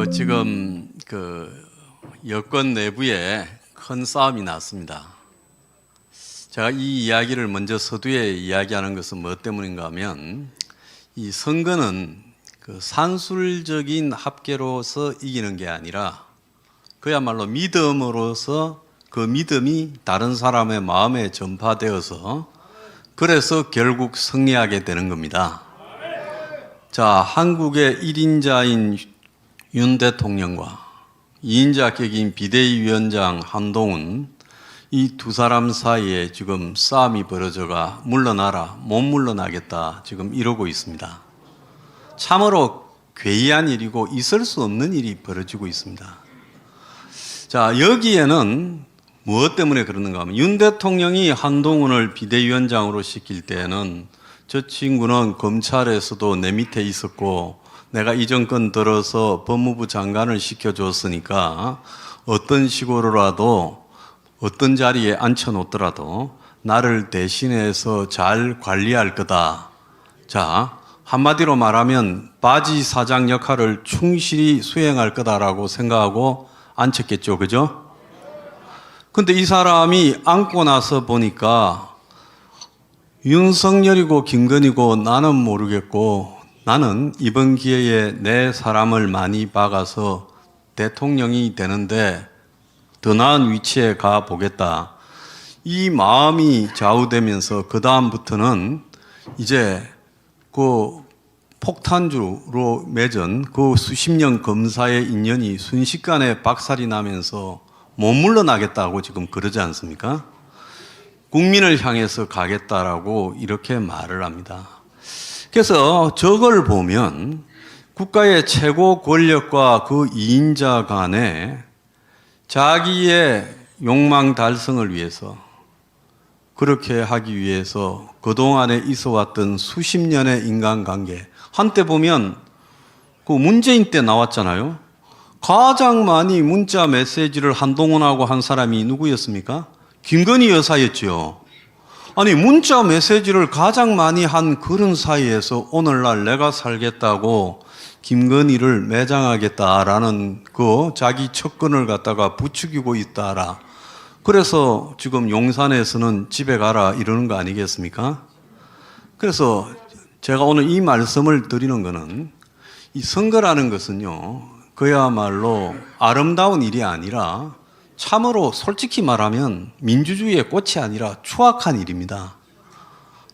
지금 여권 내부에 큰 싸움이 났습니다. 제가 이 이야기를 먼저 서두에 이야기하는 것은 뭐 때문인가 하면 이 선거는 산술적인 합계로서 이기는 게 아니라 그야말로 믿음으로서 그 믿음이 다른 사람의 마음에 전파되어서 그래서 결국 승리하게 되는 겁니다. 자, 한국의 1인자인 윤 대통령과 2인자 격인 비대위원장 한동훈 이 두 사람 사이에 지금 싸움이 벌어져가 물러나라, 못 물러나겠다 지금 이러고 있습니다. 참으로 괴이한 일이고 있을 수 없는 일이 벌어지고 있습니다. 자, 여기에는 무엇 때문에 그러는가 하면 윤 대통령이 한동훈을 비대위원장으로 시킬 때는 저 친구는 검찰에서도 내 밑에 있었고 내가 이 정권 들어서 법무부 장관을 시켜줬으니까 어떤 식으로라도 어떤 자리에 앉혀놓더라도 나를 대신해서 잘 관리할 거다. 자, 한마디로 말하면 바지 사장 역할을 충실히 수행할 거다라고 생각하고 앉혔겠죠. 그죠? 근데 이 사람이 앉고 나서 보니까 윤석열이고 김건희고 나는 모르겠고 나는 이번 기회에 내 사람을 많이 박아서 대통령이 되는데 더 나은 위치에 가 보겠다. 이 마음이 좌우되면서 그 다음부터는 이제 그 폭탄주로 맺은 그 수십 년 검사의 인연이 순식간에 박살이 나면서 못 물러나겠다고 지금 그러지 않습니까? 국민을 향해서 가겠다라고 이렇게 말을 합니다. 그래서 저걸 보면 국가의 최고 권력과 그 2인자 간에 자기의 욕망 달성을 위해서 그렇게 하기 위해서 그동안에 있어 왔던 수십 년의 인간관계 한때 보면 그 문재인 때 나왔잖아요. 가장 많이 문자 메시지를 한동훈하고 한 사람이 누구였습니까? 김건희 여사였죠. 아니 문자 메시지를 가장 많이 한 그런 사이에서 오늘날 내가 살겠다고 김건희를 매장하겠다라는 그 자기 척근을 갖다가 부추기고 있다라. 그래서 지금 용산에서는 집에 가라 이러는 거 아니겠습니까? 그래서 제가 오늘 이 말씀을 드리는 거는 이 선거라는 것은요 그야말로 아름다운 일이 아니라 참으로 솔직히 말하면 민주주의의 꽃이 아니라 추악한 일입니다.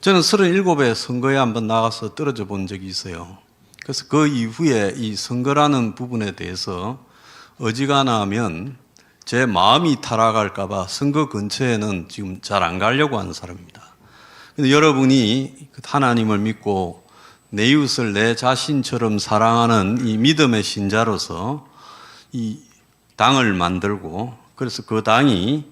저는 37에 선거에 한번 나가서 떨어져 본 적이 있어요. 그래서 그 이후에 이 선거라는 부분에 대해서 어지간하면 제 마음이 타락할까 봐 선거 근처에는 지금 잘 안 가려고 하는 사람입니다. 근데 여러분이 하나님을 믿고 내 이웃을 내 자신처럼 사랑하는 이 믿음의 신자로서 이 당을 만들고 그래서 그 당이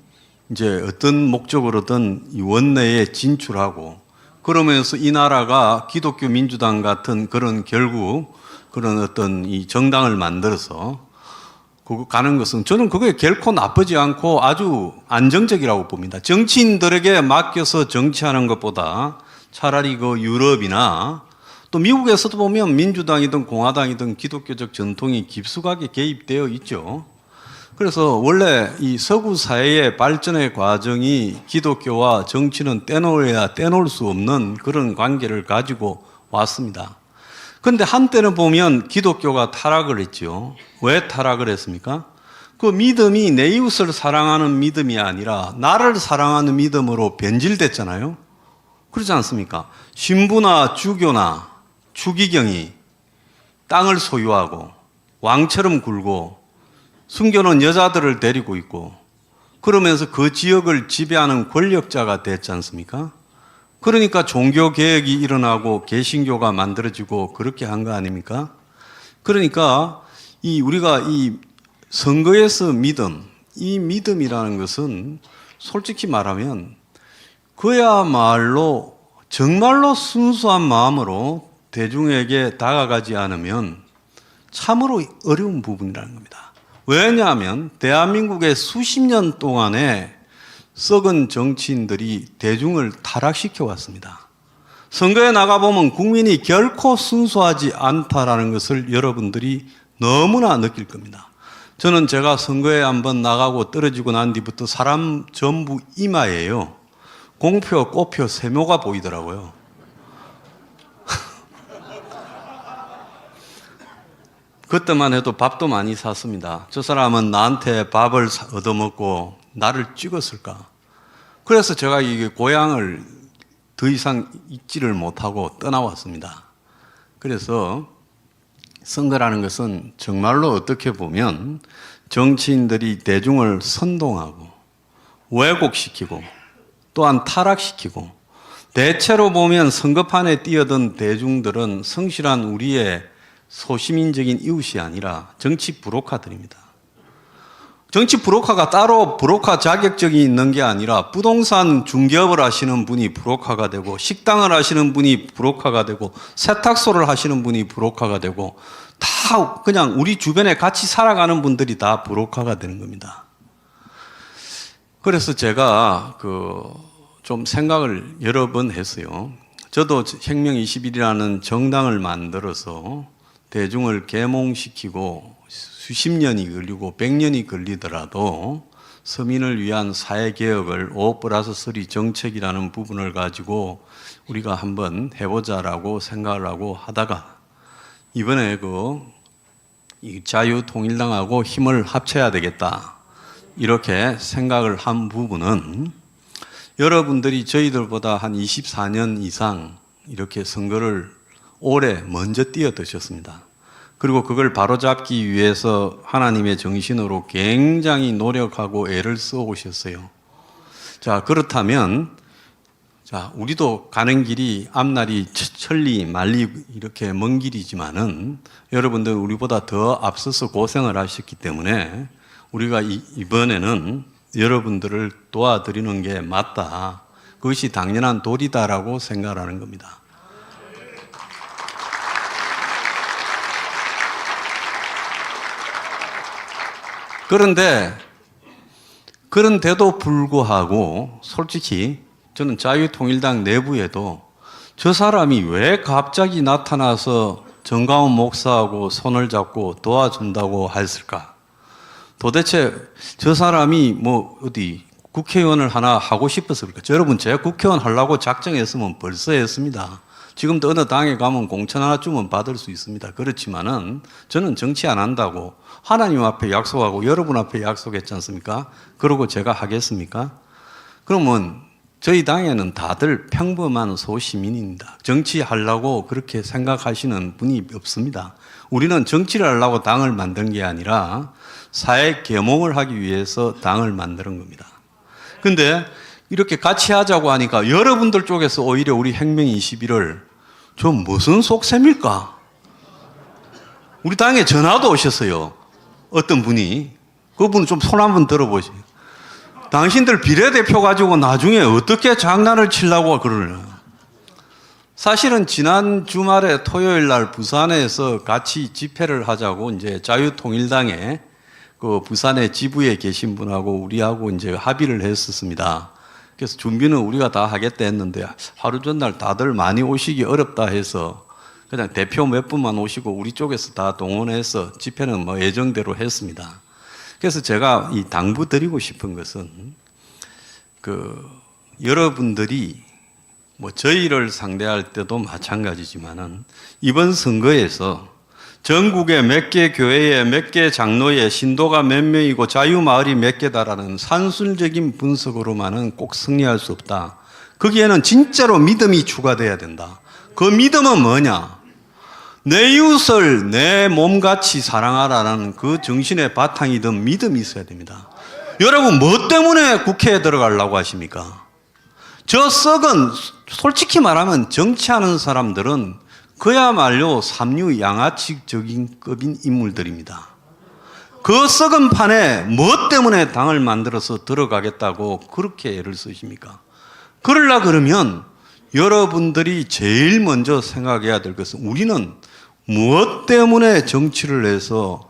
이제 어떤 목적으로든 이 원내에 진출하고 그러면서 이 나라가 기독교 민주당 같은 그런 결국 그런 어떤 이 정당을 만들어서 그거 가는 것은 저는 그게 결코 나쁘지 않고 아주 안정적이라고 봅니다. 정치인들에게 맡겨서 정치하는 것보다 차라리 그 유럽이나 또 미국에서도 보면 민주당이든 공화당이든 기독교적 전통이 깊숙하게 개입되어 있죠. 그래서 원래 이 서구 사회의 발전의 과정이 기독교와 정치는 떼놓아야 떼놓을 수 없는 그런 관계를 가지고 왔습니다. 그런데 한때는 보면 기독교가 타락을 했죠. 왜 타락을 했습니까? 그 믿음이 내 이웃을 사랑하는 믿음이 아니라 나를 사랑하는 믿음으로 변질됐잖아요. 그렇지 않습니까? 신부나 주교나 추기경이 땅을 소유하고 왕처럼 굴고 순교는 여자들을 데리고 있고 그러면서 그 지역을 지배하는 권력자가 됐지 않습니까? 그러니까 종교개혁이 일어나고 개신교가 만들어지고 그렇게 한 거 아닙니까? 그러니까 우리가 이 선거에서 이 믿음이라는 것은 솔직히 말하면 그야말로 정말로 순수한 마음으로 대중에게 다가가지 않으면 참으로 어려운 부분이라는 겁니다. 왜냐하면 대한민국의 수십 년 동안에 썩은 정치인들이 대중을 타락시켜 왔습니다. 선거에 나가보면 국민이 결코 순수하지 않다라는 것을 여러분들이 너무나 느낄 겁니다. 저는 제가 선거에 한번 나가고 떨어지고 난 뒤부터 사람 전부 이마에요. 공표, 꽃표, 세모가 보이더라고요. 그때만 해도 밥도 많이 샀습니다. 저 사람은 나한테 밥을 얻어먹고 나를 찍었을까? 그래서 제가 이 고향을 더 이상 잊지를 못하고 떠나왔습니다. 그래서 선거라는 것은 정말로 어떻게 보면 정치인들이 대중을 선동하고 왜곡시키고 또한 타락시키고, 대체로 보면 선거판에 뛰어든 대중들은 성실한 우리의 소시민적인 이웃이 아니라 정치 브로커들입니다. 정치 브로커가 따로 브로커 자격증이 있는 게 아니라 부동산 중개업을 하시는 분이 브로커가 되고, 식당을 하시는 분이 브로커가 되고, 세탁소를 하시는 분이 브로커가 되고, 다 그냥 우리 주변에 같이 살아가는 분들이 다 브로커가 되는 겁니다. 그래서 제가 좀 생각을 여러 번 했어요. 저도 혁명 21이라는 정당을 만들어서 대중을 계몽시키고 수십 년이 걸리고 100년이 걸리더라도 서민을 위한 사회개혁을 5+3 정책이라는 부분을 가지고 우리가 한번 해보자라고 생각을 하고 하다가, 이번에 자유통일당하고 힘을 합쳐야 되겠다 이렇게 생각을 한 부분은, 여러분들이 저희들보다 한 24년 이상 이렇게 선거를 오래 먼저 뛰어드셨습니다. 그리고 그걸 바로잡기 위해서 하나님의 정신으로 굉장히 노력하고 애를 써 오셨어요. 자, 그렇다면 우리도 가는 길이 앞날이 천리 만리 이렇게 먼 길이지만은 여러분들 우리보다 더 앞서서 고생을 하셨기 때문에 우리가 이번에는 여러분들을 도와드리는 게 맞다, 그것이 당연한 도리다라고 생각하는 겁니다. 그런데도 불구하고 솔직히 저는 자유통일당 내부에도 저 사람이 왜 갑자기 나타나서 정가원 목사하고 손을 잡고 도와준다고 했을까? 도대체 저 사람이 어디 국회의원을 하나 하고 싶어서 그럴까? 여러분, 제가 국회의원 하려고 작정했으면 벌써 했습니다. 지금도 어느 당에 가면 공천 하나 주면 받을 수 있습니다. 그렇지만은 저는 정치 안 한다고 하나님 앞에 약속하고 여러분 앞에 약속했지 않습니까? 그러고 제가 하겠습니까? 그러면 저희 당에는 다들 평범한 소시민입니다. 정치하려고 그렇게 생각하시는 분이 없습니다. 우리는 정치를 하려고 당을 만든 게 아니라 사회 계몽을 하기 위해서 당을 만드는 겁니다. 근데 이렇게 같이 하자고 하니까 여러분들 쪽에서 오히려 우리 혁명 21을 좀 무슨 속셈일까? 우리 당에 전화도 오셨어요. 어떤 분이. 그분은 좀 손 한번 들어보세요. 당신들 비례대표 가지고 나중에 어떻게 장난을 치려고 그러냐. 사실은 지난 주말에 토요일 날 부산에서 같이 집회를 하자고 이제 자유통일당에 부산의 지부에 계신 분하고 우리하고 이제 합의를 했었습니다. 그래서 준비는 우리가 다 하겠다 했는데 하루 전날 다들 많이 오시기 어렵다 해서 그냥 대표 몇 분만 오시고 우리 쪽에서 다 동원해서 집회는 예정대로 했습니다. 그래서 제가 이 당부드리고 싶은 것은 여러분들이 저희를 상대할 때도 마찬가지지만은 이번 선거에서 전국에 몇 개 교회에 몇 개 장로에 신도가 몇 명이고 자유마을이 몇 개다라는 산술적인 분석으로만은 꼭 승리할 수 없다. 거기에는 진짜로 믿음이 추가돼야 된다. 그 믿음은 뭐냐? 내 이웃을 내 몸같이 사랑하라는 그 정신의 바탕이 든 믿음이 있어야 됩니다. 여러분, 뭐 때문에 국회에 들어가려고 하십니까? 저 썩은, 솔직히 말하면 정치하는 사람들은 그야말로 삼류 양아치적인 급인 인물들입니다. 그 썩은 판에 뭐 때문에 당을 만들어서 들어가겠다고 그렇게 애를 쓰십니까? 그러려 그러면 여러분들이 제일 먼저 생각해야 될 것은, 우리는 무엇 때문에 정치를 해서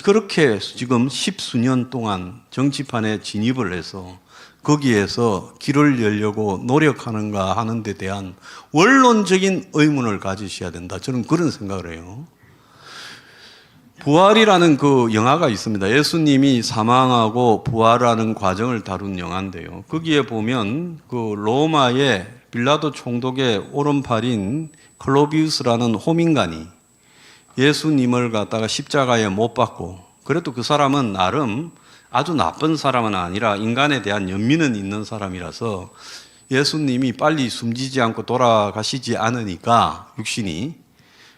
그렇게 지금 10수년 동안 정치판에 진입을 해서 거기에서 길을 열려고 노력하는가 하는 데 대한 원론적인 의문을 가지셔야 된다. 저는 그런 생각을 해요. 부활이라는 그 영화가 있습니다. 예수님이 사망하고 부활하는 과정을 다룬 영화인데요. 거기에 보면 그 로마의 빌라도 총독의 오른팔인 클로비우스라는 호민관이 예수님을 갖다가 십자가에 못 박고, 그래도 그 사람은 나름 아주 나쁜 사람은 아니라 인간에 대한 연민은 있는 사람이라서 예수님이 빨리 숨지지 않고 돌아가시지 않으니까 육신이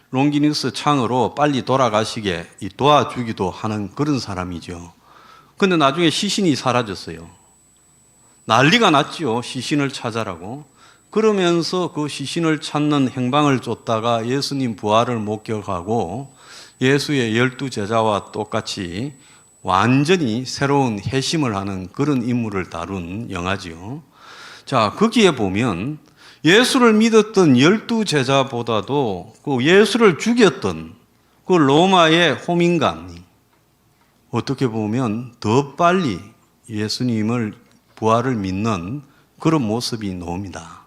롱기누스 창으로 빨리 돌아가시게 도와주기도 하는 그런 사람이죠. 근데 나중에 시신이 사라졌어요. 난리가 났죠. 시신을 찾아라고. 그러면서 그 시신을 찾는 행방을 쫓다가 예수님 부활을 목격하고 예수의 12제자와 똑같이 완전히 새로운 회심을 하는 그런 인물을 다룬 영화지요. 자, 거기에 보면 예수를 믿었던 12제자보다도 그 예수를 죽였던 그 로마의 호민관이 어떻게 보면 더 빨리 예수님을 부활을 믿는 그런 모습이 나옵니다.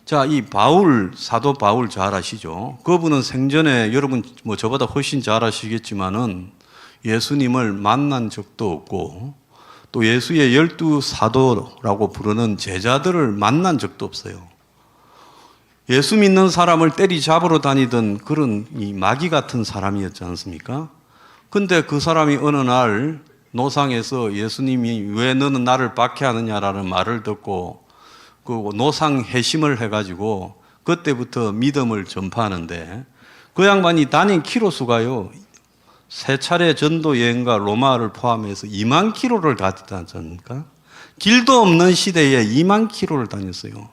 자, 이 바울, 사도 바울 잘 아시죠? 그분은 생전에 여러분 뭐 저보다 훨씬 잘 아시겠지만은 예수님을 만난 적도 없고 또 예수의 12사도라고 부르는 제자들을 만난 적도 없어요. 예수 믿는 사람을 때리잡으러 다니던 그런 이 마귀 같은 사람이었지 않습니까? 근데 그 사람이 어느 날 노상에서 예수님이 왜 너는 나를 박해하느냐라는 말을 듣고 그 노상 회심을 해가지고 그때부터 믿음을 전파하는데 그 양반이 다닌 키로수가요, 세 차례 전도 여행과 로마를 포함해서 2만 킬로를 다녔지 않습니까? 길도 없는 시대에 2만 킬로를 다녔어요.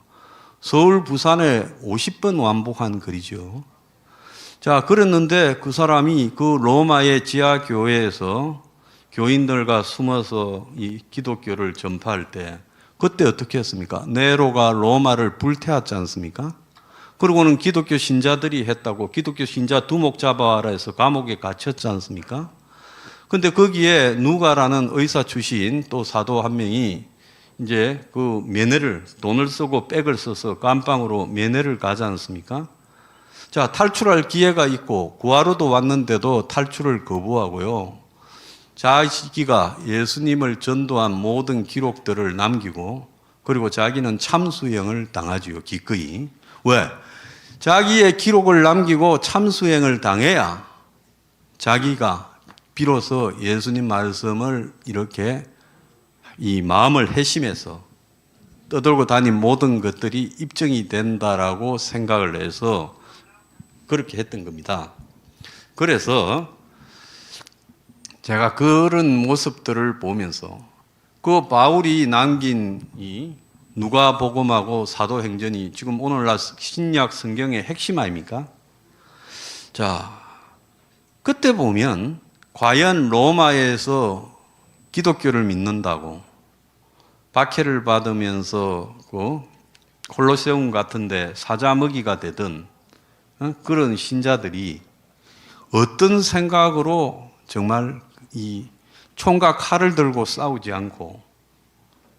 서울, 부산에 50번 왕복한 거리죠. 자, 그랬는데 그 사람이 그 로마의 지하교회에서 교인들과 숨어서 이 기독교를 전파할 때 그때 어떻게 했습니까? 네로가 로마를 불태웠지 않습니까? 그리고는 기독교 신자들이 했다고 기독교 신자 두목 잡아와라 해서 감옥에 갇혔지 않습니까? 근데 거기에 누가라는 의사 출신 또 사도 한 명이 이제 그 면회를, 돈을 쓰고 백을 써서 감방으로 면회를 가지 않습니까? 자, 탈출할 기회가 있고 구하러도 왔는데도 탈출을 거부하고요. 자기가 예수님을 전도한 모든 기록들을 남기고 그리고 자기는 참수형을 당하지요. 기꺼이. 왜? 자기의 기록을 남기고 참수형을 당해야 자기가 비로소 예수님 말씀을 이렇게 이 마음을 회심해서 떠들고 다닌 모든 것들이 입증이 된다라고 생각을 해서 그렇게 했던 겁니다. 그래서 제가 그런 모습들을 보면서 그 바울이 남긴 이 누가복음하고 사도행전이 지금 오늘날 신약 성경의 핵심 아닙니까? 자, 그때 보면 과연 로마에서 기독교를 믿는다고 박해를 받으면서 그 콜로세움 같은데 사자먹이가 되던 그런 신자들이 어떤 생각으로 정말 이 총과 칼을 들고 싸우지 않고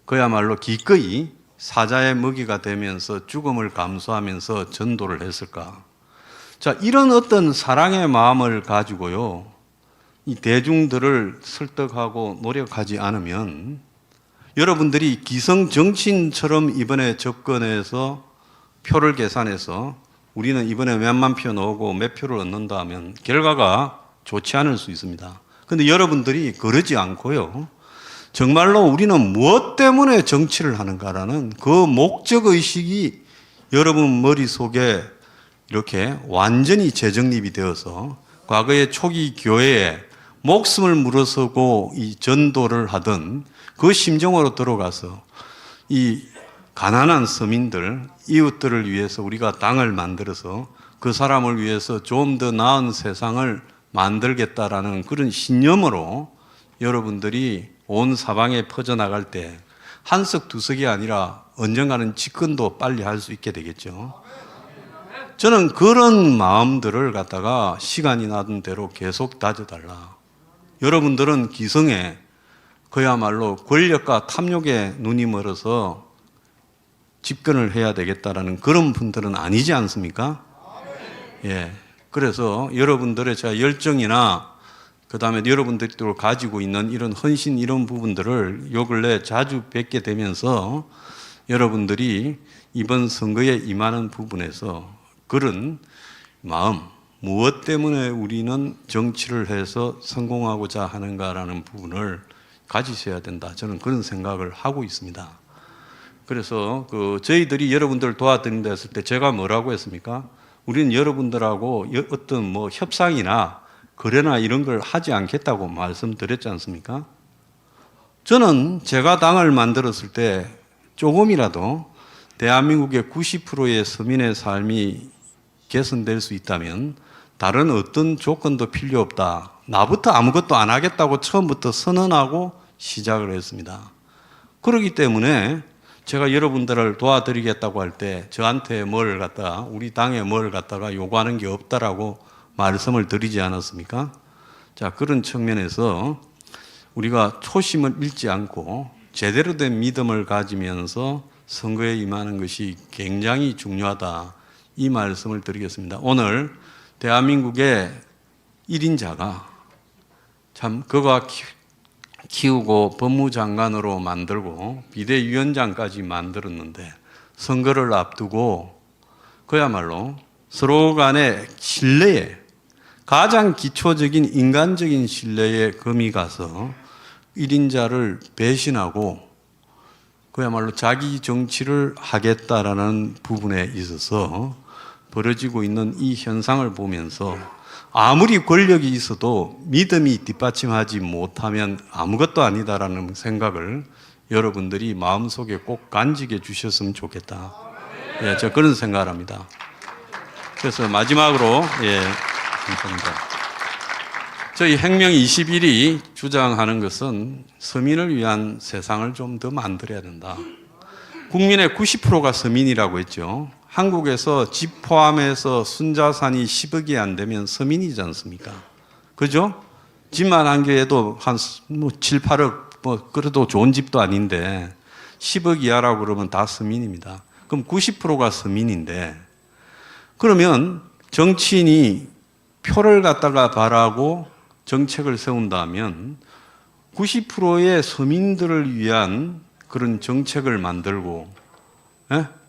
그야말로 기꺼이 사자의 먹이가 되면서 죽음을 감수하면서 전도를 했을까? 자, 이런 어떤 사랑의 마음을 가지고요, 이 대중들을 설득하고 노력하지 않으면 여러분들이 기성 정치인처럼 이번에 접근해서 표를 계산해서 우리는 이번에 몇만 표 넣고 몇 표를 얻는다 하면 결과가 좋지 않을 수 있습니다. 그런데 여러분들이 그러지 않고요, 정말로 우리는 무엇 때문에 정치를 하는가라는 그 목적의식이 여러분 머릿속에 이렇게 완전히 재정립이 되어서 과거의 초기 교회에 목숨을 물어서고 이 전도를 하던 그 심정으로 들어가서 이 가난한 서민들, 이웃들을 위해서 우리가 땅을 만들어서 그 사람을 위해서 좀 더 나은 세상을 만들겠다라는 그런 신념으로 여러분들이 온 사방에 퍼져나갈 때 한석 두석이 아니라 언젠가는 집권도 빨리 할 수 있게 되겠죠. 저는 그런 마음들을 갖다가 시간이 나던 대로 계속 다져달라. 여러분들은 기성에 그야말로 권력과 탐욕에 눈이 멀어서 집권을 해야 되겠다라는 그런 분들은 아니지 않습니까? 예. 그래서 여러분들의 제가 열정이나 그다음에 여러분들이 또 가지고 있는 이런 헌신 이런 부분들을 요 근래 자주 뵙게 되면서 여러분들이 이번 선거에 임하는 부분에서 그런 마음, 무엇 때문에 우리는 정치를 해서 성공하고자 하는가라는 부분을 가지셔야 된다. 저는 그런 생각을 하고 있습니다. 그래서 저희들이 여러분들을 도와드린다 했을 때 제가 뭐라고 했습니까? 우리는 여러분들하고 어떤 뭐 협상이나 거래나 이런 걸 하지 않겠다고 말씀드렸지 않습니까? 저는 제가 당을 만들었을 때 조금이라도 대한민국의 90%의 서민의 삶이 개선될 수 있다면 다른 어떤 조건도 필요 없다. 나부터 아무것도 안 하겠다고 처음부터 선언하고 시작을 했습니다. 그렇기 때문에 제가 여러분들을 도와드리겠다고 할 때 저한테 뭘 갖다가 우리 당에 뭘 갖다가 요구하는 게 없다라고 말씀을 드리지 않았습니까? 자, 그런 측면에서 우리가 초심을 잃지 않고 제대로 된 믿음을 가지면서 선거에 임하는 것이 굉장히 중요하다. 이 말씀을 드리겠습니다. 오늘 대한민국의 1인자가 참 그가 키우고 법무장관으로 만들고 비대위원장까지 만들었는데 선거를 앞두고 그야말로 서로 간의 신뢰에 가장 기초적인 인간적인 신뢰에 금이 가서 1인자를 배신하고 그야말로 자기 정치를 하겠다라는 부분에 있어서 벌어지고 있는 이 현상을 보면서 아무리 권력이 있어도 믿음이 뒷받침하지 못하면 아무것도 아니다라는 생각을 여러분들이 마음속에 꼭 간직해 주셨으면 좋겠다. 예, 저 그런 생각을 합니다. 그래서 마지막으로, 감사합니다. 저희 행명 21이 주장하는 것은 서민을 위한 세상을 좀 더 만들어야 된다. 국민의 90%가 서민이라고 했죠. 한국에서 집 포함해서 순자산이 10억이 안 되면 서민이지 않습니까? 그죠? 집만 한 개에도 한 7, 8억, 그래도 좋은 집도 아닌데 10억 이하라고 그러면 다 서민입니다. 그럼 90%가 서민인데 그러면 정치인이 표를 갖다가 바라고 정책을 세운다면 90%의 서민들을 위한 그런 정책을 만들고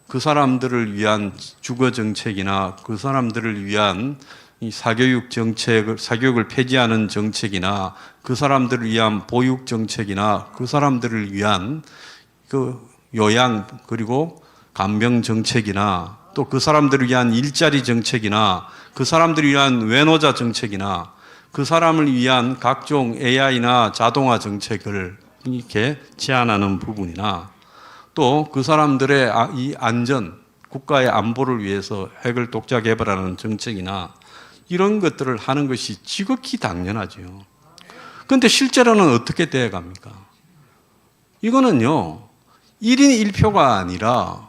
그 사람들을 위한 주거 정책이나 그 사람들을 위한 이 사교육 정책, 사교육을 폐지하는 정책이나 그 사람들을 위한 보육 정책이나 그 사람들을 위한 그 요양 그리고 간병 정책이나 또 그 사람들을 위한 일자리 정책이나 그 사람들을 위한 외노자 정책이나 그 사람을 위한 각종 AI나 자동화 정책을 이렇게 제안하는 부분이나 또 그 사람들의 이 안전, 국가의 안보를 위해서 핵을 독자 개발하는 정책이나 이런 것들을 하는 것이 지극히 당연하죠. 그런데 실제로는 어떻게 되어 갑니까? 이거는요, 1인 1표가 아니라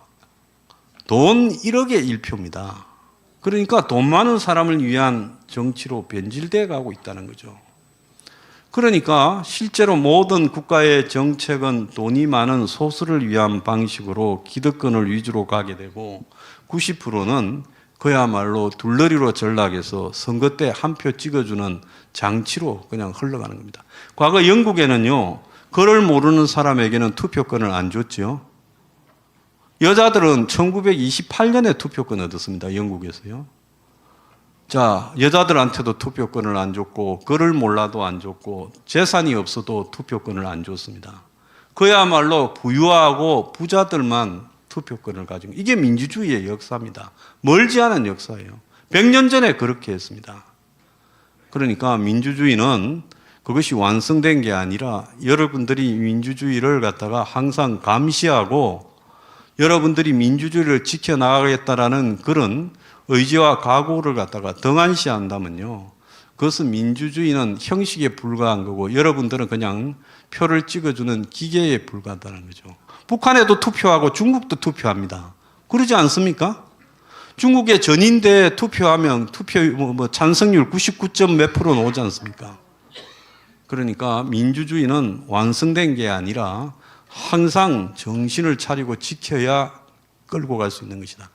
돈 1억의 1표입니다. 그러니까 돈 많은 사람을 위한 정치로 변질되어 가고 있다는 거죠. 그러니까 실제로 모든 국가의 정책은 돈이 많은 소수를 위한 방식으로 기득권을 위주로 가게 되고 90%는 그야말로 둘러리로 전락해서 선거 때 한 표 찍어주는 장치로 그냥 흘러가는 겁니다. 과거 영국에는요, 그를 모르는 사람에게는 투표권을 안 줬죠. 여자들은 1928년에 투표권 얻었습니다. 영국에서요. 자, 여자들한테도 투표권을 안 줬고, 그를 몰라도 안 줬고, 재산이 없어도 투표권을 안 줬습니다. 그야말로 부유하고 부자들만 투표권을 가지고, 이게 민주주의의 역사입니다. 멀지 않은 역사예요. 100년 전에 그렇게 했습니다. 그러니까 민주주의는 그것이 완성된 게 아니라 여러분들이 민주주의를 갖다가 항상 감시하고 여러분들이 민주주의를 지켜나가겠다라는 그런 의지와 각오를 갖다가 등한시한다면요, 그것은 민주주의는 형식에 불과한 거고 여러분들은 그냥 표를 찍어주는 기계에 불과하다는 거죠. 북한에도 투표하고 중국도 투표합니다. 그러지 않습니까? 중국의 전인대 투표하면 찬성률 99점 몇 프로 나오지 않습니까? 그러니까 민주주의는 완성된 게 아니라 항상 정신을 차리고 지켜야 끌고 갈 수 있는 것이다.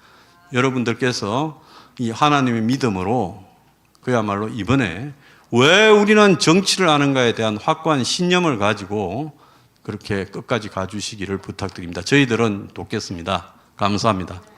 여러분들께서 이 하나님의 믿음으로 그야말로 이번에 왜 우리는 정치를 하는가에 대한 확고한 신념을 가지고 그렇게 끝까지 가주시기를 부탁드립니다. 저희들은 돕겠습니다. 감사합니다.